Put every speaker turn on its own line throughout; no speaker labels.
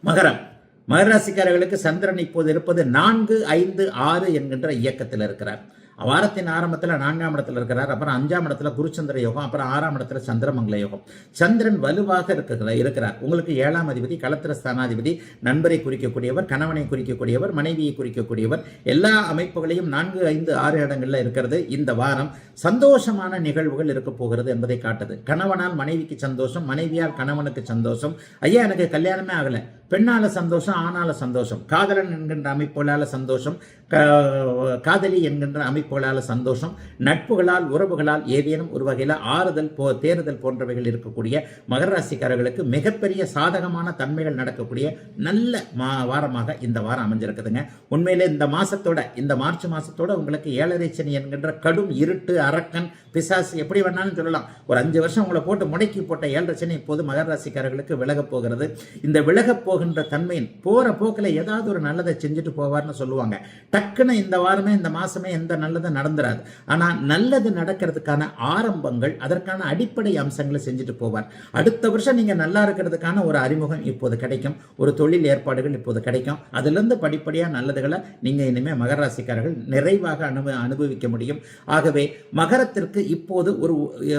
மகரம். மகராசிக்காரர்களுக்கு சந்திரன் இப்போது இருப்பது 4, 5, 6 என்கின்ற இயக்கத்தில் இருக்கிறார். வாரத்தின் ஆரம்பத்தில் 4ஆம் இடத்துல இருக்கிறார். அப்புறம் 5ஆம் இடத்துல குருச்சந்திர யோகம், அப்புறம் 6ஆம் இடத்துல சந்திரமங்கல யோகம். சந்திரன் வலுவாக இருக்கிறார். உங்களுக்கு 7ஆம் அதிபதி, களத்திர ஸ்தானாதிபதி, நண்பரை குறிக்கக்கூடியவர், கணவனை குறிக்கக்கூடியவர், மனைவியை குறிக்கக்கூடியவர். எல்லா அமைப்புகளையும் 4, 5, 6 இடங்கள்ல இருக்கிறது. இந்த வாரம் சந்தோஷமான நிகழ்வுகள் இருக்க போகிறது என்பதை காட்டுது. கணவனால் மனைவிக்கு சந்தோஷம், மனைவியால் கணவனுக்கு சந்தோஷம். ஐயா எனக்கு கல்யாணமே ஆகலை, பெண்ணால சந்தோஷம், ஆனால சந்தோஷம். காதலன் என்கின்ற அமைப்புகளால சந்தோஷம், காதலி என்கின்ற அமைப்புகளால் சந்தோஷம், நட்புகளால், உறவுகளால் ஏதேனும் ஒரு வகையில் ஆறுதல் தேறுதல் போன்றவைகள் இருக்கக்கூடிய மகர ராசிக்காரர்களுக்கு மிகப்பெரிய சாதகமான தன்மைகள் நடக்கக்கூடிய நல்ல வாரமாக இந்த வாரம் அமைஞ்சிருக்குதுங்க. உண்மையிலே இந்த மாசத்தோட, இந்த மார்ச் மாசத்தோட உங்களுக்கு 7.5 சனி என்கின்ற கடும் இருட்டு, அரக்கன், பிசாசு எப்படி வேணாலும் சொல்லலாம். ஒரு 5 வருஷம் உங்களை போட்டு முடக்கி போட்ட 7.5 சனி இப்போது மகர ராசிக்காரர்களுக்கு விலகப் போகிறது. இந்த விலகப் போகின்ற தன்மையின் போற போக்கில் ஏதாவது ஒரு நல்லதை செஞ்சுட்டு போவார்னு சொல்லுவாங்க. டக்குன்னு இந்த வாரமே, இந்த மாசமே எந்த நல்லதும் நடந்துராது. ஆனால் நல்லது நடக்கிறதுக்கான ஆரம்பங்கள், அதற்கான அடிப்படை அம்சங்களை செஞ்சுட்டு போவார். அடுத்த வருஷம் நீங்க நல்லா இருக்கிறதுக்கான ஒரு அறிமுகம் இப்போது கிடைக்கும். ஒரு தொழில் ஏற்பாடுகள் இப்போது கிடைக்கும். அதிலிருந்து படிப்படியாக நல்லதுகளை நீங்க இனிமே மகர ராசிக்காரர்கள் நிறைவாக அனுபவிக்க முடியும். ஆகவே மகரத்திற்கு இப்போது ஒரு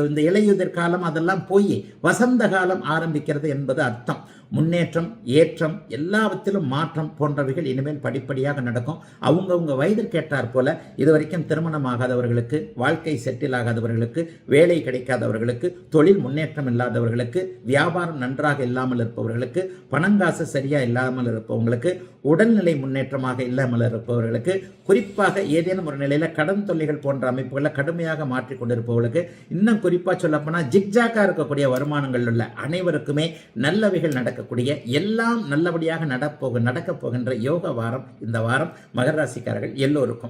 இந்த இலையுதிர் காலம் அதெல்லாம் போய் வசந்த காலம் ஆரம்பிக்கிறது என்பது அர்த்தம். முன்னேற்றம், ஏற்றம், எல்லாவற்றிலும் மாற்றம் போன்றவைகள் இனிமேல் படிப்படியாக நடக்கும். அவங்கவுங்க வயதிற்கு ஏற்றார் போல இதுவரைக்கும் திருமணம் ஆகாதவர்களுக்கு, வாழ்க்கை செட்டில் ஆகாதவர்களுக்கு, வேலை கிடைக்காதவர்களுக்கு, தொழில் முன்னேற்றம் இல்லாதவர்களுக்கு, வியாபாரம் நன்றாக இல்லாமல் இருப்பவர்களுக்கு, பணங்காசு சரியா இல்லாமல் இருப்பவங்களுக்கு, உடல்நிலை முன்னேற்றமாக இல்லாமல் இருப்பவர்களுக்கு, குறிப்பாக ஏதேனும் ஒரு நிலையில கடன் தொல்லைகள் போன்ற அமைப்புகளை கடுமையாக மாற்றிக் கொண்டிருப்பவர்களுக்கு, இன்னும் குறிப்பாக சொல்லப்போனால் ஜிக்ஜாக்கா இருக்கக்கூடிய வருமானங்கள் உள்ள அனைவருக்குமே நல்லவைகள் நடக்கக்கூடிய, எல்லாம் நல்லபடியாக நடக்கப் போகின்ற யோக வாரம் இந்த வாரம் மகர ராசிக்காரர்கள் எல்லோருக்கும்.